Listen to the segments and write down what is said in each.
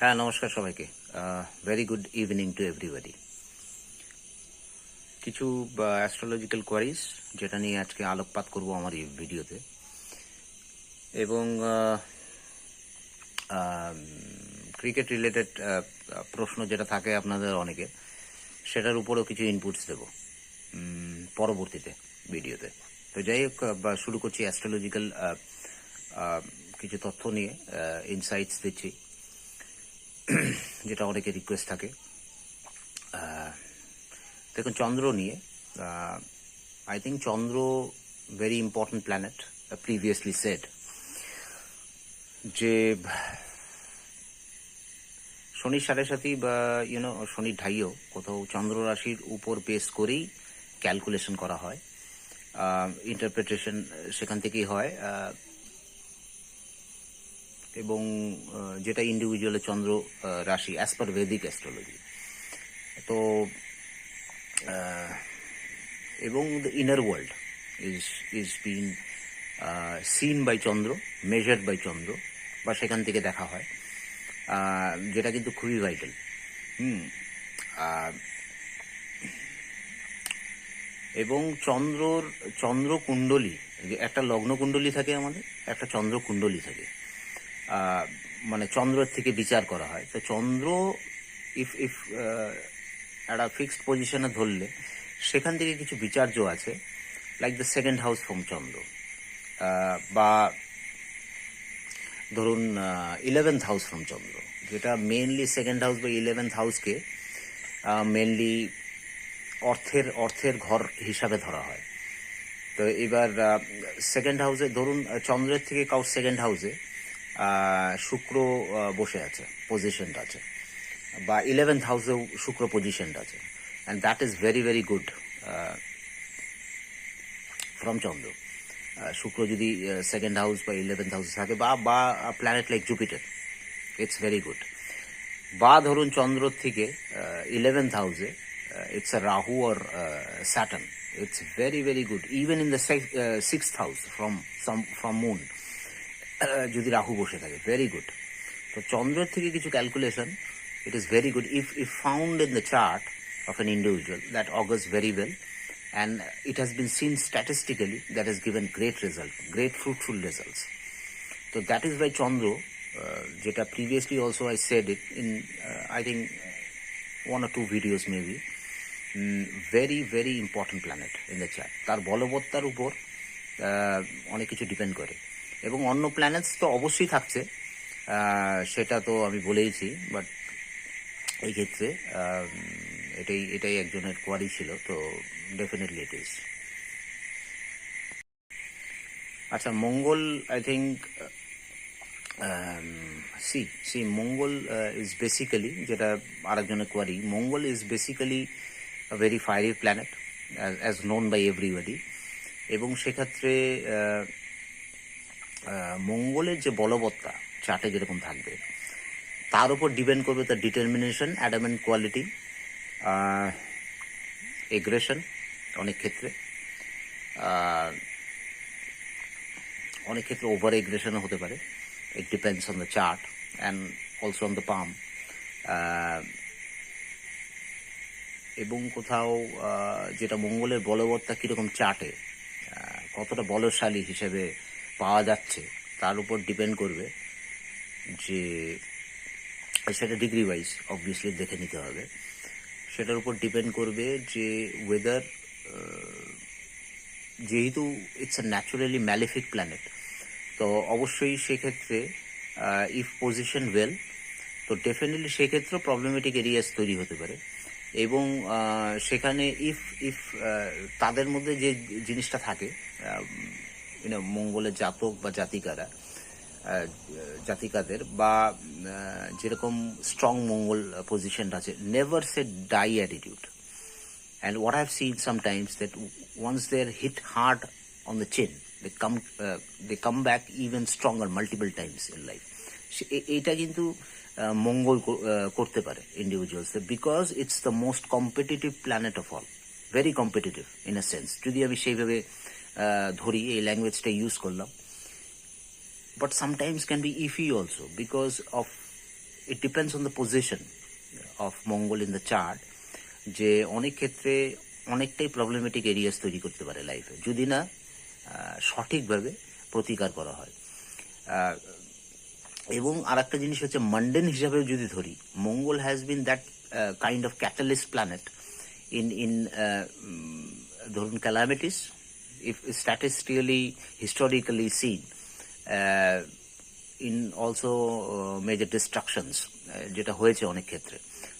হ্যাঁ, নমস্কার সবাইকে। Very good evening to everybody. কিছু অ্যাস্ট্রোলজিক্যাল কোয়ারিজ যেটা নিয়ে আজকে আলোকপাত করব আমার এই ভিডিওতে, এবং ক্রিকেট রিলেটেড প্রশ্ন যেটা থাকে আপনাদের অনেকের, সেটার উপরেও কিছু ইনপুটস দেব পরবর্তীতে ভিডিওতে। তো যাই হোক, শুরু করছি অ্যাস্ট্রোলজিক্যাল কিছু তথ্য নিয়ে, ইনসাইটস দিচ্ছি যেটা অনেকে রিকোয়েস্ট থাকে। দেখুন, চন্দ্র নিয়ে I think Chandra very important planet. Previously said যে শনির সাড়ে সাথী বা শনির ঢাইও কোথাও চন্দ্র রাশির উপর বেস করেই ক্যালকুলেশন করা হয়, ইন্টারপ্রিটেশন সেখান থেকেই হয়, এবং যেটা ইন্ডিভিজুয়ালের চন্দ্র রাশি অ্যাজ পার ভেদিক অ্যাস্ট্রোলজি। তো এবং the inner world is been seen by Chandra, measured by Chandra, বা সেখান থেকে দেখা হয়, যেটা কিন্তু খুবই ভাইটাল। এবং চন্দ্র কুণ্ডলী, একটা লগ্ন কুণ্ডলী থাকে আমাদের, একটা চন্দ্র কুণ্ডলী থাকে, মানে চন্দ্রের থেকে বিচার করা হয়। তো চন্দ্র ইফ একটা ফিক্সড পজিশনে ধরলে সেখান থেকে কিছু বিচার্য আছে, like the second house from Chandra, বা ধরুন 11th হাউস ফ্রম চন্দ্র, যেটা মেনলি সেকেন্ড হাউস বা 11th হাউসকে মেনলি অর্থের ঘর হিসাবে ধরা হয়। তো এবার সেকেন্ড হাউসে ধরুন চন্দ্রের থেকে কাউ সেকেন্ড হাউসে শুক্র বসে আছে, পজিশনটা আছে, বা 11th হাউসেও শুক্র পজিশনটা আছে, and that is very very good from Chandra. Shukra যদি সেকেন্ড হাউস বা 11th হাউসে থাকে, বা planet like Jupiter, it's very good. বা ধরুন চন্দ্র থেকে 11th হাউসে it's a Rahu or Saturn, it's very very good. Even in the 6th house from moon, যদি রাহু বসে থাকে, ভেরি গুড। তো চন্দ্রের থেকে কিছু calculation, it is very good if found in the chart of an individual, that augurs very well, and it has been seen statistically that has given great fruitful results. So that is why চন্দ্র, যেটা previously also I said it in I think 1 or 2 videos maybe, very very important planet in the chart. তার বলবত্তার উপর অনেক কিছু depend করে, এবং অন্য planets তো অবশ্যই থাকছে, সেটা তো আমি বলেইছি, বাট এই ক্ষেত্রে এটাই একজনের কোয়ারি ছিল, তো ডেফিনেটলি ইট ইজ। আচ্ছা, Mangal, I think Mangal is basically, যেটা আরেকজনের query, Mangal is basically a very fiery planet as known by everybody, এবং সেক্ষেত্রে মঙ্গলের যে বলবত্তা চার্টে যেরকম থাকবে, তার উপর ডিপেন্ড করবে তার ডিটারমিনেশন, অ্যাডামেন্ট কোয়ালিটি, এগ্রেশন, অনেক ক্ষেত্রে ওভার এগ্রেশনও হতে পারে। It depends on the chart and also on the palm. এবং কোথাও যেটা মঙ্গলের বলবত্তা কীরকম চার্টে কতটা বলশালী হিসেবে পাওয়া যাচ্ছে, তার উপর ডিপেন্ড করবে, যে সেটা ডিগ্রি ওয়াইজ অবভিয়াসলি দেখে নিতে হবে। সেটার উপর ডিপেন্ড করবে যে ওয়েদার, যেহেতু it's a naturally malefic planet, তো অবশ্যই সেক্ষেত্রে ইফ পজিশন ওয়েল, তো ডেফিনেটলি সেক্ষেত্রে প্রবলেমেটিক এরিয়াস তৈরি হতে পারে। এবং সেখানে ইফ তাদের মধ্যে যে জিনিসটা থাকে, মঙ্গলের জাতক বা জাতিকাদের, বা যেরকম স্ট্রং মঙ্গল পজিশনটা আছে, never say die attitude. And what I have seen sometimes that once they are hit hard on the chin, they come back even stronger multiple times in life. এইটা কিন্তু মঙ্গল করতে পারে individuals, because it's the most competitive planet of all, very competitive in a sense, যদি আমি সেইভাবে ধরি, এই ল্যাঙ্গুয়েজটা ইউজ করলাম। But sometimes can be iffy also, because of it depends on the position of Mongol in the chart, যে অনেক ক্ষেত্রে অনেকটাই প্রবলেমেটিক এরিয়াস তৈরি করতে পারে লাইফে, যদি না সঠিকভাবে প্রতিকার করা হয়। এবং আর একটা জিনিস হচ্ছে, মান্ডেন হিসাবে যদি ধরি, Mangal has been that kind of catalyst planet in ধরুন calamities, if statistically historically seen, in also major destructions যেটা হয়েছে অনেক ক্ষেত্রে,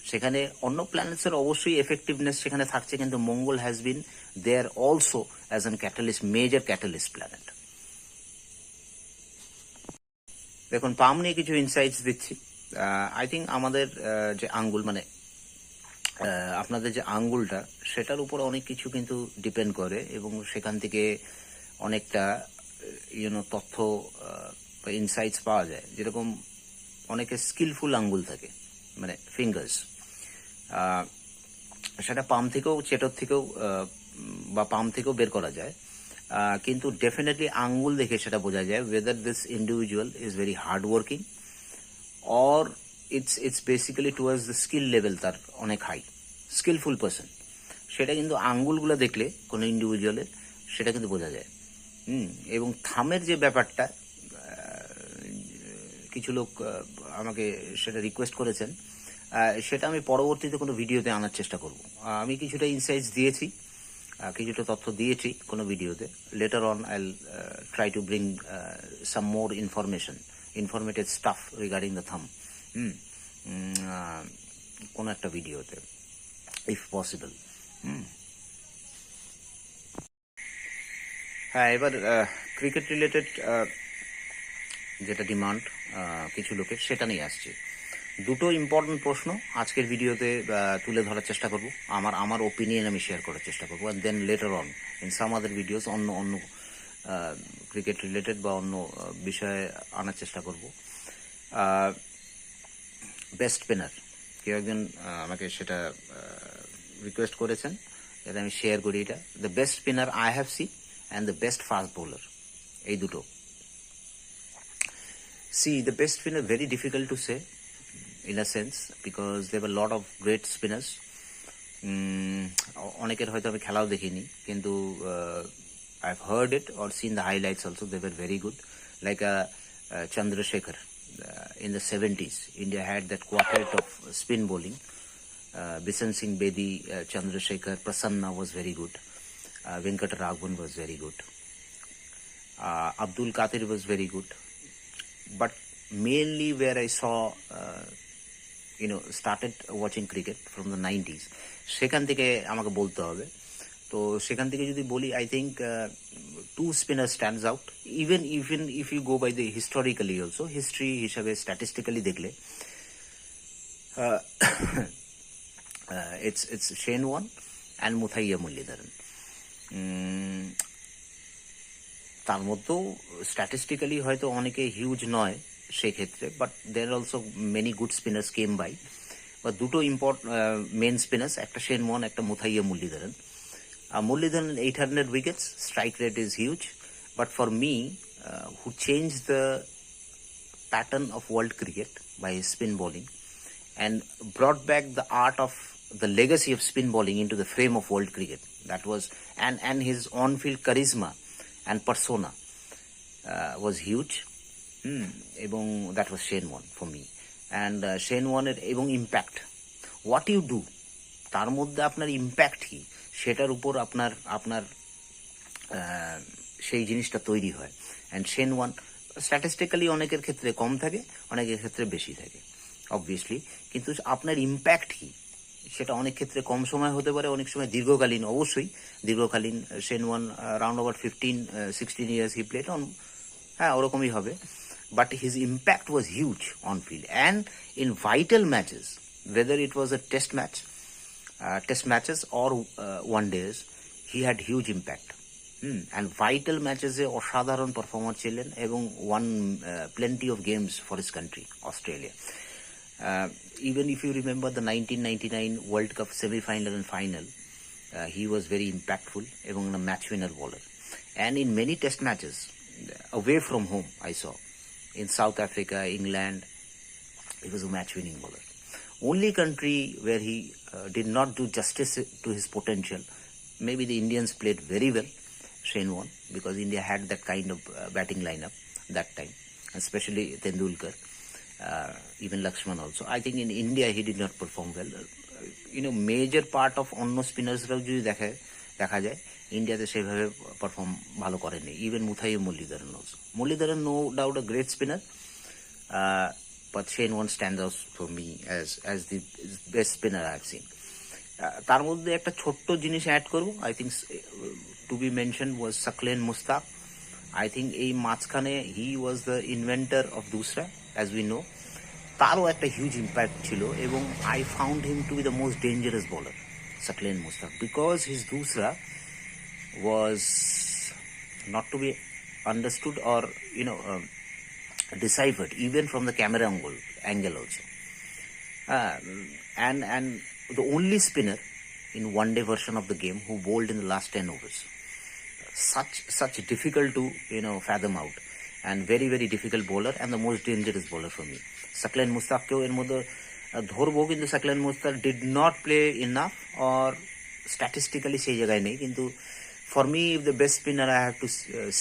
সেখানে অন্য প্ল্যানেটসের অবশ্যই এফেক্টিভনেস সেখানে থাকছে, কিন্তু Mangal has been there also as an catalyst, major catalyst planet. দেখুন, পাম নিয়ে কিছু ইনসাইটস দিচ্ছি। আই থিঙ্ক আমাদের যে আঙ্গুল, মানে আপনাদের যে আঙ্গুলটা, সেটার উপর অনেক কিছু কিন্তু ডিপেন্ড করে, এবং সেখান থেকে অনেকটা তথ্য বা ইনসাইটস পাওয়া যায়। যেরকম অনেকে স্কিলফুল আঙ্গুল থাকে, মানে ফিঙ্গার্স, সেটা পাম থেকেও, চেটোর থেকেও বা পাম থেকেও বের করা যায়, কিন্তু ডেফিনেটলি আঙ্গুল দেখে সেটা বোঝা যায় whether this individual is very hard working or it's basically towards the skill level তার অনেক হাই, স্কিলফুল পারসন। সেটা কিন্তু আঙ্গুলগুলো দেখলে কোনো ইন্ডিভিজুয়ালের সেটা কিন্তু বোঝা যায়। এবং থামের যে ব্যাপারটা, কিছু লোক আমাকে সেটা রিকোয়েস্ট করেছেন, সেটা আমি পরবর্তীতে কোনো ভিডিওতে আনার চেষ্টা করব। আমি কিছুটা ইনসাইটস দিয়েছি, কিছুটা তথ্য দিয়েছি কোনো ভিডিওতে। লেটার অন আইল try to bring some more informative staff regarding the থাম, কোনো একটা ভিডিওতে, ইফ পসিবল। হ্যাঁ, এবার ক্রিকেট রিলেটেড যেটা ডিমান্ড কিছু লোকের, সেটা নিয়ে আসছে। দুটো ইম্পর্টেন্ট প্রশ্ন আজকের ভিডিওতে তুলে ধরার চেষ্টা করব, আমার ওপিনিয়ন আমি শেয়ার করার চেষ্টা করবো, and then later on in some other videos অন্য ক্রিকেট রিলেটেড বা অন্য বিষয়ে আনার চেষ্টা করব। বেস্ট স্পিনার, কেউ একজন আমাকে সেটা রিকোয়েস্ট করেছেন, যাতে আমি শেয়ার করি এটা। The best spinner I have see and the best fast bowler, এই দুটো। See, the best spinner, very difficult to say in a sense, because there were a lot of great spinners. অনেকের হয়তো আমি খেলাও দেখিনি, কিন্তু I've heard it or seen the highlights also. They were very good. Like Chandrasekhar, in the 70s, India had that quartet of spin bowling. Bisan Singh Bedi, Chandrasekhar, Prasanna was very good. Venkataraghavan was very good. Abdul Qadir was very good. But mainly where I saw, started watching cricket from the 90s, সেখান থেকে আমাকে বলতে হবে। তো সেখান থেকে যদি বলি, I think two spinners stands out. Even if you go by the historically also, history হিসাবে statistically দেখলে, it's Shane Warne and Muthaiya Muralidharan. তার মধ্যেও স্ট্যাটিস্টিক্যালি হয়তো অনেকে হিউজ নয় সেক্ষেত্রে, but there also many good spinners came by. বা দুটো মেন স্পিনার্স, একটা শেন ওয়ার্ন, একটা Muttiah Muralitharan. Muralitharan 800 wickets, strike rate is huge, but for me who change the pattern of world cricket by his spin bowling and brought back the art of the legacy of spin bowling into the frame of world cricket. That was, and his on-field charisma and persona was huge. এবং that was Shane Warne for me. And Shane Warne এবং impact, what you do, তার মধ্যে আপনার impact কি, সেটার উপর আপনার সেই জিনিসটা তৈরি হয়। অ্যান্ড শেন ওয়ান স্ট্যাটিস্টিক্যালি অনেকের ক্ষেত্রে কম থাকে, অনেকের ক্ষেত্রে বেশি থাকে অবভিয়াসলি, কিন্তু আপনার ইম্প্যাক্ট কি সেটা অনেক ক্ষেত্রে কম সময় হতে পারে, অনেক সময় দীর্ঘকালীন, অবশ্যই দীর্ঘকালীন। Shane Warne round over 15-16 years he played on, হ্যাঁ ওরকমই হবে, but his impact was huge on field and in vital matches, whether it was a test matches or one days, he had huge impact. And vital matches এ অসাধারণ performer ছিলেন এবং won plenty of games for his country, Australia. Even if you remember the 1999 World Cup semi-final and final, he was very impactful এবং a match winner bowler. And in many test matches away from home, I saw in South Africa, England, He was a match-winning bowler. Only country where he did not do justice to his potential, maybe the Indians played very well, Shane Warne, because India had that kind of batting lineup that time, especially Tendulkar, even Lakshman also. I think in India he did not perform well. Major part of অন্য স্পিনার্সরাও যদি দেখা যায় ইন্ডিয়াতে সেভাবে perform ভালো করেনি, even Muttiah Muralitharan also. Muralitharan no doubt a great spinner, but Shane Warne stands out for me as the best spinner I have seen. তার মধ্যে একটা ছোট্ট জিনিস অ্যাড করব, I think to be mention was Saqlain Mushtaq. I think এই মাঝখানে he was the inventor of doosra, as we know. তারও একটা হিউজ ইম্প্যাক্ট ছিল, এবং I found him to be the most dangerous bowler, Saqlain Mushtaq, because his doosra was not to be understood or deciphered even from the camera angle also, and the only spinner in one day version of the game who bowled in the last 10 overs. Such difficult to fathom out, and very very difficult bowler and the most dangerous bowler for me. Saklan Mustak কেও এর মধ্যে ধরবো, কিন্তু Saqlain Mustaq did not play enough or statistically সেই জায়গায় নেই, কিন্তু for me if the best spinner I have to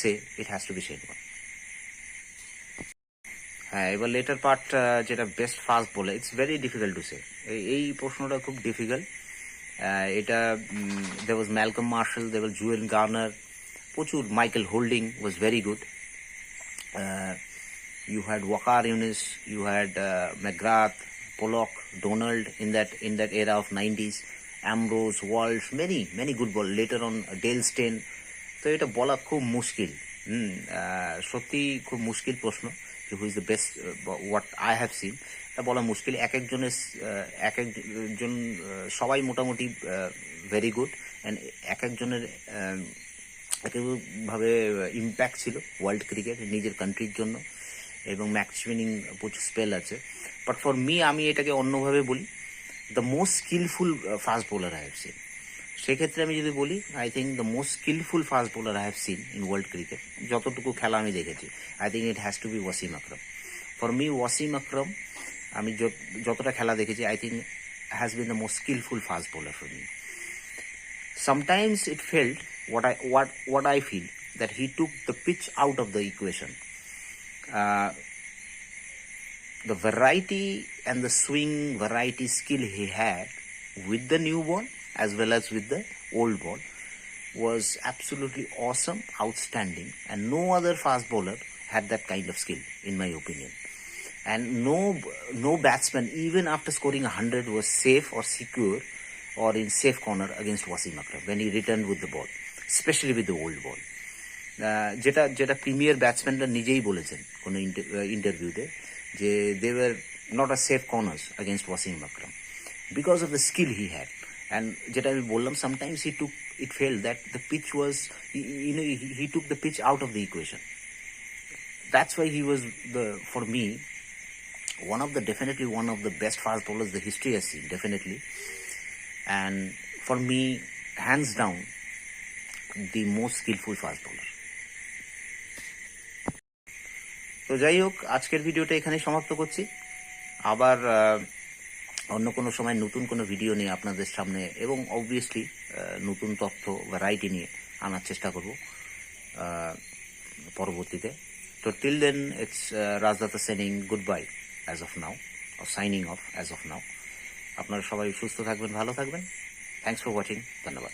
say it has to be Shane Warne. হ্যাঁ, এবার লেটার পার্ট যেটা best fast bowler, it's very difficult to say. এই প্রশ্নটা খুব ডিফিকাল্ট. এটা there was Malcolm Marshall, there was Julian Garner, প্রচুর. Michael Holding was very good. You had Waqar Younis, you had McGrath, Pollock, Donald in that era of 90s, Ambrose, Walsh, many good ball. Later on Dale Steyn. তো এটা বলা খুব মুশকিল, সত্যি খুব মুশকিল প্রশ্ন, who is the best what I have seen. এটা বলা মুশকিল. এক একজন সবাই মোটামুটি ভেরি গুড, অ্যান্ড এক একজনের একভাবে ইম্প্যাক্ট ছিল ওয়ার্ল্ড ক্রিকেট নিজের কান্ট্রির জন্য, এবং ম্যাচ উইনিং প্রচুর স্পেল আছে. বাট ফর মি, আমি এটাকে অন্যভাবে বলি, the most skilful fast bowler I have seen. সেক্ষেত্রে আমি যদি বলি, I think the most skilful fast bowler I have seen in world cricket, যতটুকু খেলা আমি দেখেছি, I think it has to be Wasim Akram. For me Wasim Akram, আমি যতটা খেলা দেখেছি, I think has been the most skilful fast bowler for me. Sometimes it felt what I feel that he took the pitch out of the equation. The variety and the swing variety skill he had with the new ball as well as with the old ball was absolutely awesome, outstanding, and no other fast bowler had that kind of skill in my opinion. And no batsman even after scoring 100 was safe or secure or in safe corner against Wasim Akram when he returned with the ball, especially with the old ball. যেটা premier ব্যাটসম্যানরা নিজেই বলেছেন কোনো ইন্টারভিউতে, যে they were not a safe corners against Wasim Akram because of the skill he had. And যেটা আমি বললাম, sometimes it felt that the pitch was, he took the pitch out of the equation. That's why he was for me definitely one of the best fast bowlers the history has seen, definitely. And for me, hands down, the most skillful fast bowler. তো যাই হোক, আজকের ভিডিওটা এখানে সমাপ্ত করছি. আবার অন্য কোনো সময় নতুন কোনো ভিডিও নিয়ে আপনাদের সামনে, এবং অবভিয়াসলি নতুন তথ্য ভ্যারাইটি নিয়ে আনার চেষ্টা করব পরবর্তীতে. তো টিল দেন, ইটস রাজদাতা signing good bye as of now, signing off as of now. আপনারা সবাই সুস্থ থাকবেন, ভালো থাকবেন. Thanks for watching. ধন্যবাদ.